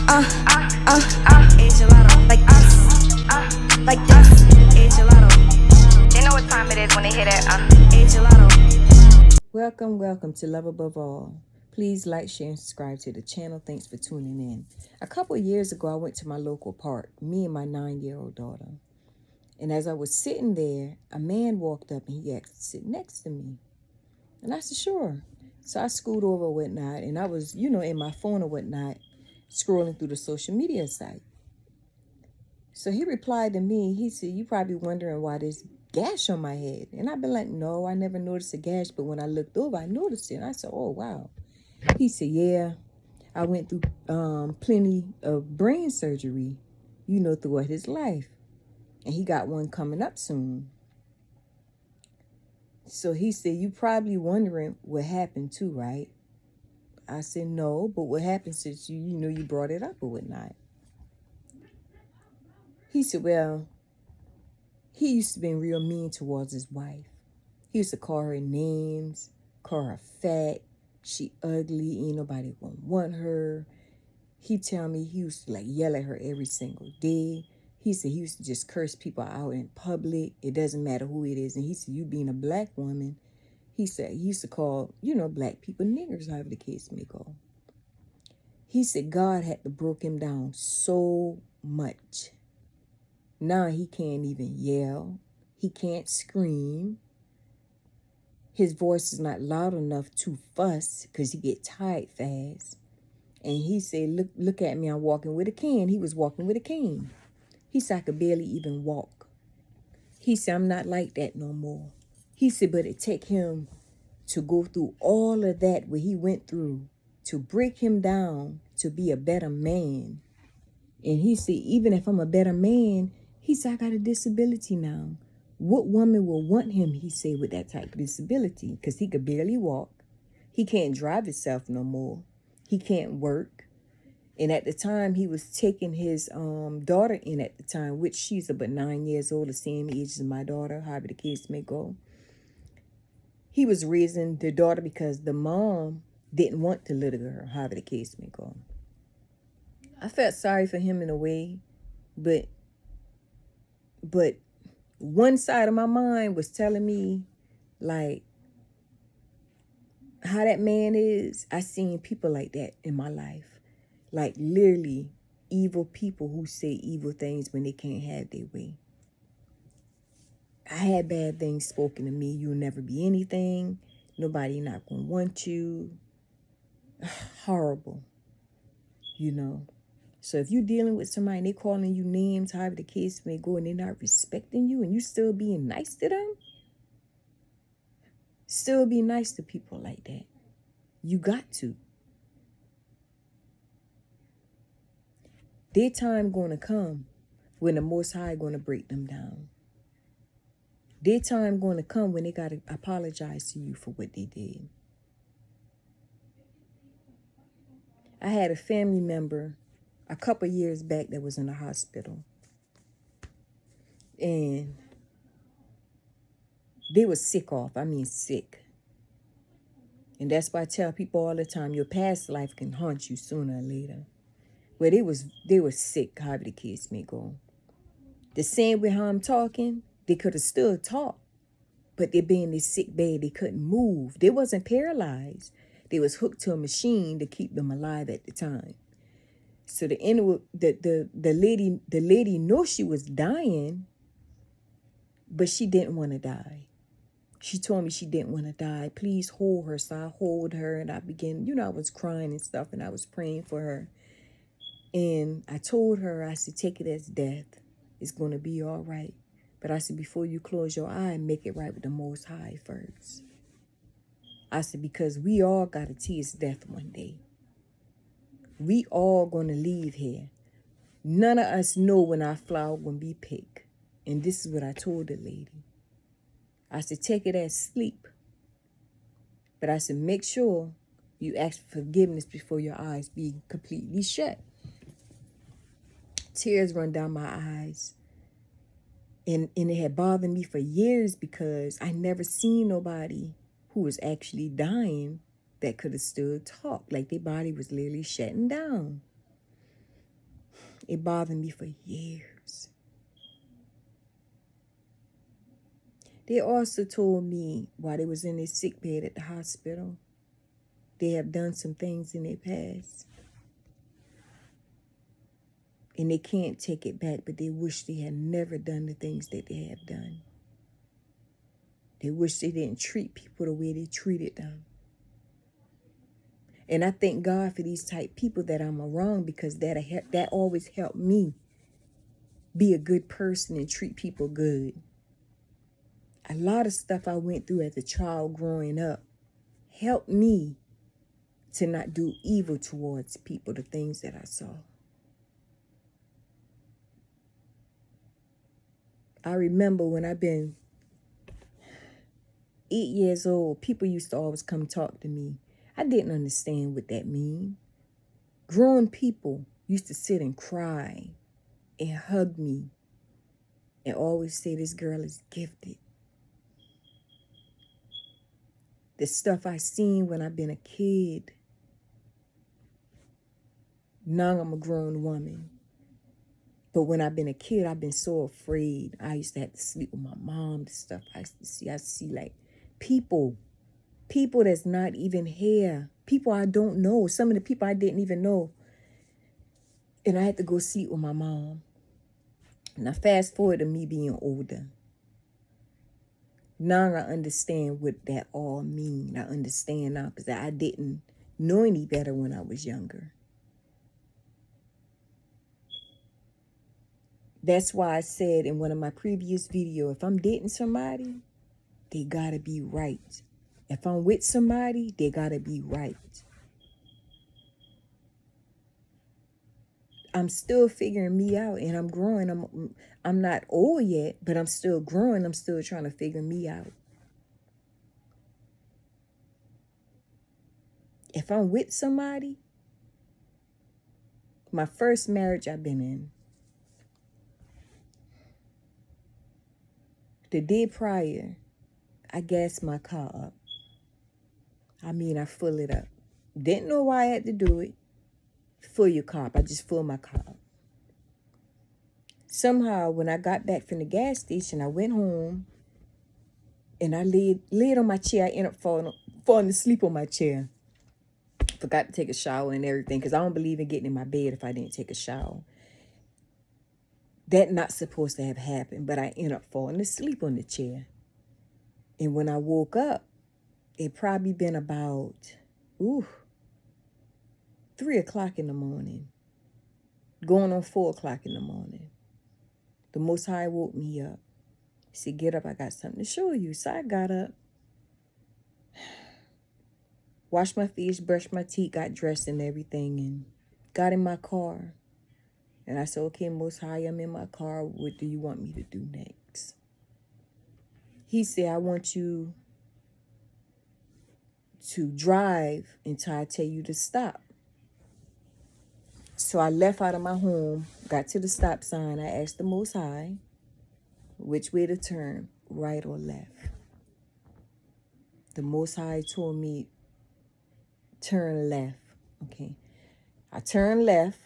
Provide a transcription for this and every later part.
It's gelato. Like this. It's gelato. They know what time it is when they hear that. It's gelato. Welcome to Love Above All. Please like, share, and subscribe to the channel. Thanks for tuning in. A couple of years ago, I went to my local park, me and my 9-year-old daughter. And as I was sitting there, a man walked up and he asked to sit next to me. And I said, sure. So I scooted over and whatnot, and I was, in my phone or whatnot, scrolling through the social media site. So he replied to me, he said, you probably wondering why there's gash on my head. And I've been like, no, I never noticed a gash. But when I looked over, I noticed it. And I said, oh, wow. He said, yeah, I went through plenty of brain surgery, throughout his life. And he got one coming up soon. So he said, you probably wondering what happened too, right? I said, no, but what happened since you brought it up or whatnot? He said, well, he used to be real mean towards his wife. He used to call her names, call her fat, she ugly, ain't nobody gonna want her. He tell me he used to yell at her every single day. He said he used to just curse people out in public. It doesn't matter who it is. And he said, you being a black woman, he said he used to call, black people niggers, however the case may go. He said God had to broke him down so much. Now he can't even yell. He can't scream. His voice is not loud enough to fuss because he get tired fast. And he said, look at me, I'm walking with a cane. He was walking with a cane. He said, I could barely even walk. He said, I'm not like that no more. He said, but it take him to go through all of that, what he went through, to break him down to be a better man. And he said, even if I'm a better man, he said, I got a disability now. What woman will want him, he said, with that type of disability? Because he could barely walk. He can't drive himself no more. He can't work. And at the time, he was taking his daughter in at the time, which she's about 9 years old, the same age as my daughter, however the case may go. He was raising the daughter because the mom didn't want the little girl, however the case may go. I felt sorry for him in a way, but one side of my mind was telling me, how that man is. I seen people like that in my life. Literally evil people who say evil things when they can't have their way. I had bad things spoken to me. You'll never be anything. Nobody not going to want you. Horrible, So if you're dealing with somebody and they calling you names, however the case may go, and they're not respecting you and you still being nice to them, still be nice to people like that. You got to. Their time going to come when the Most High going to break them down. Their time going to come when they got to apologize to you for what they did. I had a family member a couple years back that was in the hospital. And they were sick. And that's why I tell people all the time, your past life can haunt you sooner or later. Well, they were sick, however the case may go. The same way how I'm talking, they could have still talked. But they being this sick bed, they couldn't move. They wasn't paralyzed. They was hooked to a machine to keep them alive at the time. So the lady knew she was dying, but she didn't want to die. She told me she didn't want to die. Please hold her. So I hold her and I began, I was crying and stuff and I was praying for her. And I told her, I said, take it as death. It's going to be all right. But I said, before you close your eye, make it right with the Most High first. I said, because we all got to taste death one day. We all going to leave here. None of us know when our flower going to be picked. And this is what I told the lady. I said, take it as sleep. But I said, make sure you ask for forgiveness before your eyes be completely shut. Tears run down my eyes. And it had bothered me for years because I never seen nobody who was actually dying that could have still talked. Like their body was literally shutting down. It bothered me for years. They also told me while they was in their sick bed at the hospital, they have done some things in their past. And they can't take it back, but they wish they had never done the things that they have done. They wish they didn't treat people the way they treated them. And I thank God for these type people that I'm around, because that always helped me be a good person and treat people good. A lot of stuff I went through as a child growing up helped me to not do evil towards people, the things that I saw. I remember when I've been 8 years old, people used to always come talk to me. I didn't understand what that mean. Grown people used to sit and cry and hug me and always say, this girl is gifted. The stuff I seen when I've been a kid. Now I'm a grown woman. But when I've been a kid, I've been so afraid. I used to have to sleep with my mom, the stuff I used to see. I see like people that's not even here. People I don't know. Some of the people I didn't even know. And I had to go sleep with my mom. Now fast forward to me being older. Now I understand what that all mean. I understand now because I didn't know any better when I was younger. That's why I said in one of my previous videos, if I'm dating somebody, they gotta be right. If I'm with somebody, they gotta be right. I'm still figuring me out and I'm growing. I'm not old yet, but I'm still growing. I'm still trying to figure me out. If I'm with somebody, my first marriage I've been in, the day prior, I gassed my car up. I full it up. Didn't know why I had to do it. Fill your car up. I just filled my car up. Somehow, when I got back from the gas station, I went home and I laid on my chair. I ended up falling asleep on my chair. Forgot to take a shower and everything because I don't believe in getting in my bed if I didn't take a shower. That not supposed to have happened, but I ended up falling asleep on the chair. And when I woke up, it probably been about 3 o'clock in the morning, going on 4 o'clock in the morning. The Most High woke me up. He said, get up, I got something to show you. So I got up, washed my face, brushed my teeth, got dressed and everything, and got in my car. And I said, okay, Most High, I'm in my car. What do you want me to do next? He said, I want you to drive until I tell you to stop. So I left out of my home, got to the stop sign. I asked the Most High which way to turn, right or left. The Most High told me, turn left. Okay. I turned left.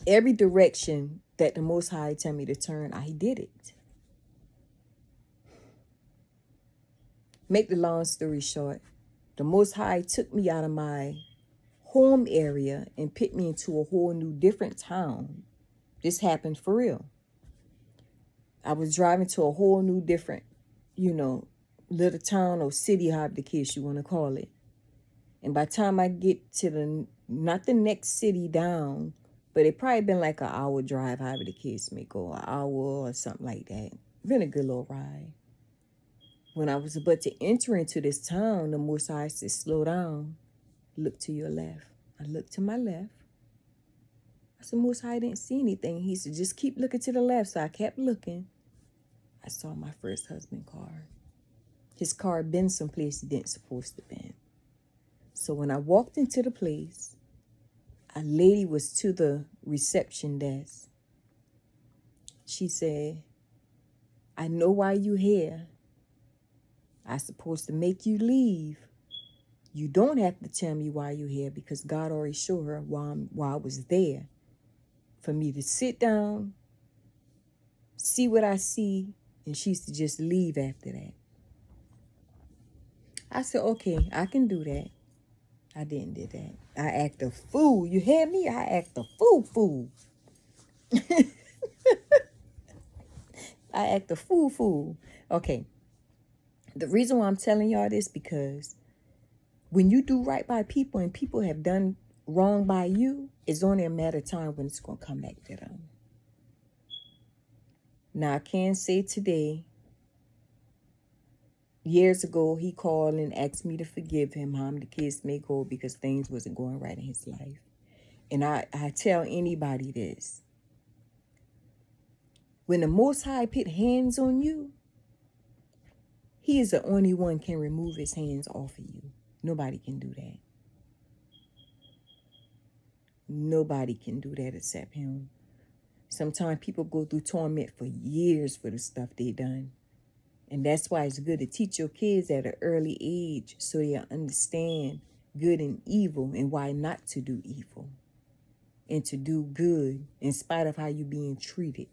Every direction that the Most High tell me to turn, I did it. Make the long story short, the Most High took me out of my home area and put me into a whole new different town. This happened for real. I was driving to a whole new different, little town or city, however the case you want to call it. And by the time I get to not the next city down, but it probably been like an hour drive, however the case may go, an hour or something like that. Been a good little ride. When I was about to enter into this town, the Most High said, slow down, look to your left. I looked to my left. I said, Most High, didn't see anything. He said, just keep looking to the left. So I kept looking. I saw my first husband's car. His car had been someplace he didn't supposed to been. So when I walked into the place, a lady was to the reception desk. She said, I know why you here. I supposed to make you leave. You don't have to tell me why you here because God already showed her while I was there for me to sit down, see what I see, and she used to just leave after that. I said, okay, I can do that. I didn't do that. I act a fool. You hear me? I act a fool. I act a fool. Okay. The reason why I'm telling y'all this, because when you do right by people and people have done wrong by you, it's only a matter of time when it's going to come back to them. Now, I can say today, years ago, he called and asked me to forgive him, how the kids may go, because things wasn't going right in his life. And I tell anybody this. When the Most High put hands on you, he is the only one can remove his hands off of you. Nobody can do that. Nobody can do that except him. Sometimes people go through torment for years for the stuff they done. And that's why it's good to teach your kids at an early age so they understand good and evil and why not to do evil and to do good in spite of how you're being treated.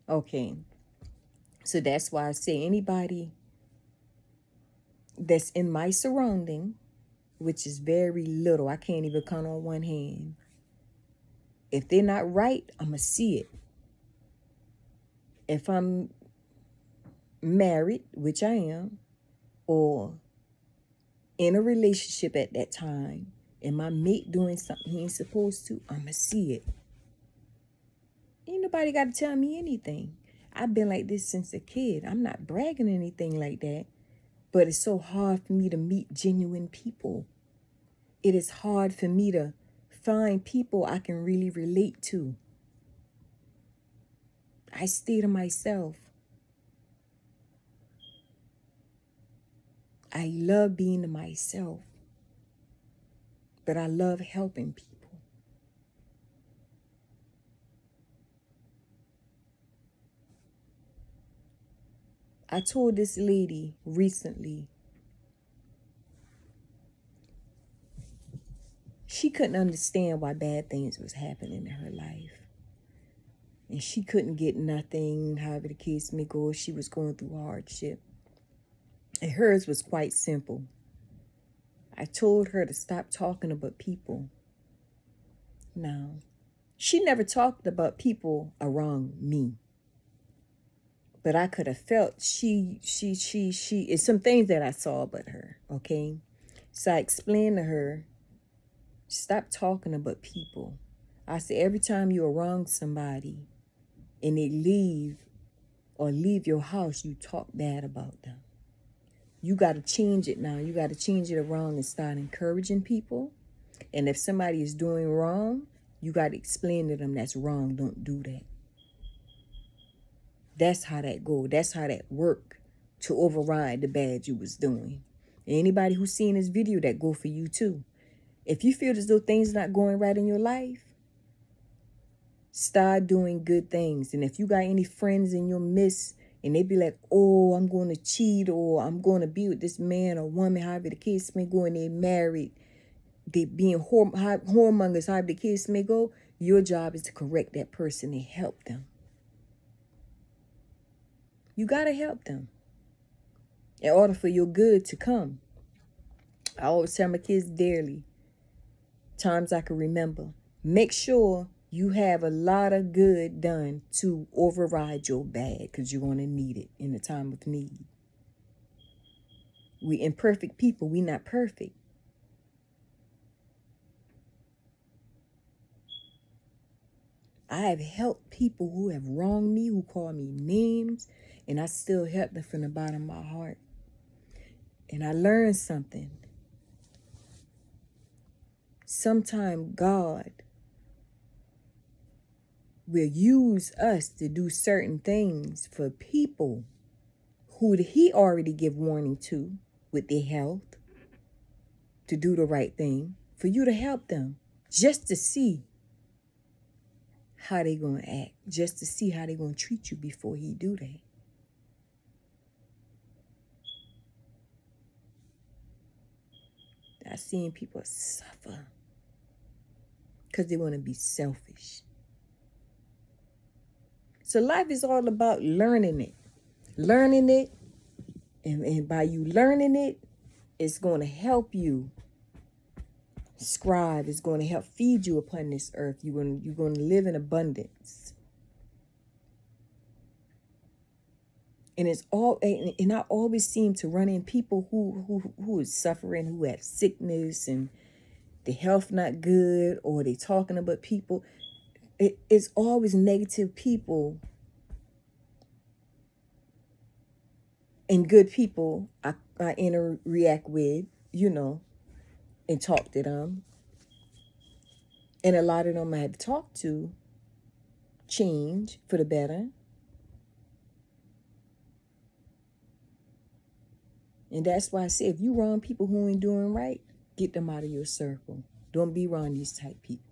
Okay, so that's why I say anybody that's in my surrounding, which is very little, I can't even count on one hand. If they're not right, I'm going to see it. If I'm married, which I am, or in a relationship at that time, and my mate doing something he ain't supposed to, I'm going to see it. Ain't nobody got to tell me anything. I've been like this since a kid. I'm not bragging or anything like that. But it's so hard for me to meet genuine people. It is hard for me to find people I can really relate to. I stay to myself. I love being to myself. But I love helping people. I told this lady recently, she couldn't understand why bad things was happening in her life. And she couldn't get nothing, however the case may go. She was going through hardship. And hers was quite simple. I told her to stop talking about people. Now, she never talked about people around me. But I could have felt it's some things that I saw about her, okay? So I explained to her, stop talking about people. I said, every time you're around somebody and they leave your house, you talk bad about them. You got to change it now. You got to change it around and start encouraging people. And if somebody is doing wrong, you got to explain to them that's wrong. Don't do that. That's how that go. That's how that work to override the bad you was doing. Anybody who's seen this video, that go for you too. If you feel as though things not going right in your life, start doing good things. And if you got any friends in your midst and they be like, oh, I'm going to cheat, or I'm going to be with this man or woman, however the case may go, and they married, they being whoremongers, however the case may go, your job is to correct that person and help them. You got to help them in order for your good to come. I always tell my kids dearly, times I can remember, make sure you have a lot of good done to override your bad, because you're going to need it in the time of need. We imperfect people. We not perfect. I have helped people who have wronged me, who call me names, and I still help them from the bottom of my heart. And I learned something. Sometimes God will use us to do certain things for people who he already give warning to with their health, to do the right thing, for you to help them, just to see how they going to act, just to see how they going to treat you before he do that. I've seen people suffer because they want to be selfish. So life is all about learning it. Learning it. And by you learning it, it's going to help you scribe. It's going to help feed you upon this earth. You're going to live in abundance. And I always seem to run in people who is suffering, who have sickness and the health not good, or they talking about people. It's always negative people and good people I interact with, and talk to them. And a lot of them I had to talk to change for the better. And that's why I say, if you around people who ain't doing right, get them out of your circle. Don't be around these type people.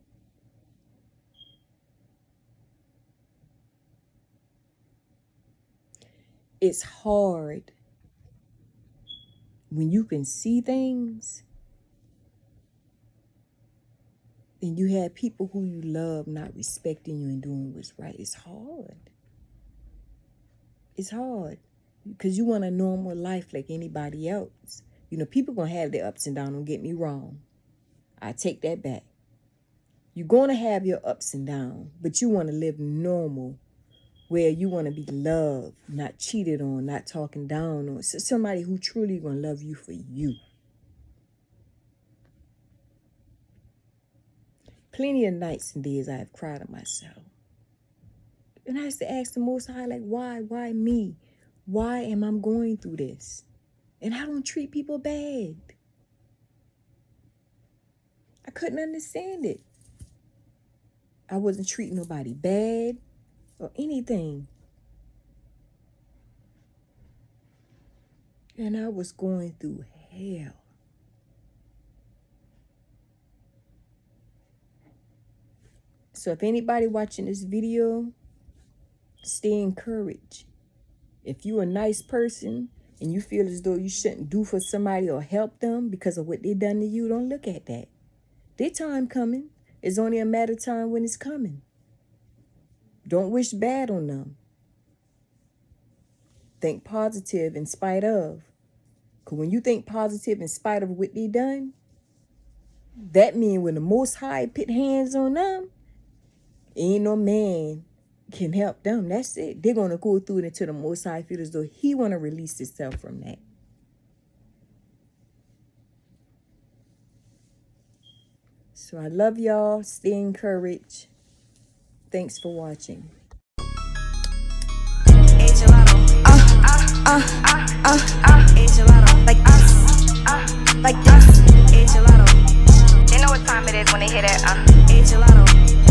It's hard when you can see things and you have people who you love not respecting you and doing what's right. It's hard. It's hard because you want a normal life like anybody else. People going to have their ups and downs. Don't get me wrong. I take that back. You're going to have your ups and downs, but you want to live normal, where you want to be loved, not cheated on, not talking down on. So somebody who truly going to love you for you. Plenty of nights and days I have cried at myself. And I used to ask the Most High, like, why me? Why am I going through this? And I don't treat people bad. I couldn't understand it. I wasn't treating nobody bad or anything. And I was going through hell. So if anybody watching this video, stay encouraged. If you're a nice person and you feel as though you shouldn't do for somebody or help them because of what they done to you, don't look at that. Their time coming. It's only a matter of time when it's coming. Don't wish bad on them. Think positive in spite of. Because when you think positive in spite of what they done, that means when the Most High put hands on them, ain't no man can help them. That's it. They're going to go through it until the Most High feels as though he want to release himself from that. So I love y'all. Stay encouraged. Thanks for watching. Gelato, like us, like this. Gelato. They know what time it is when they hear that. Gelato.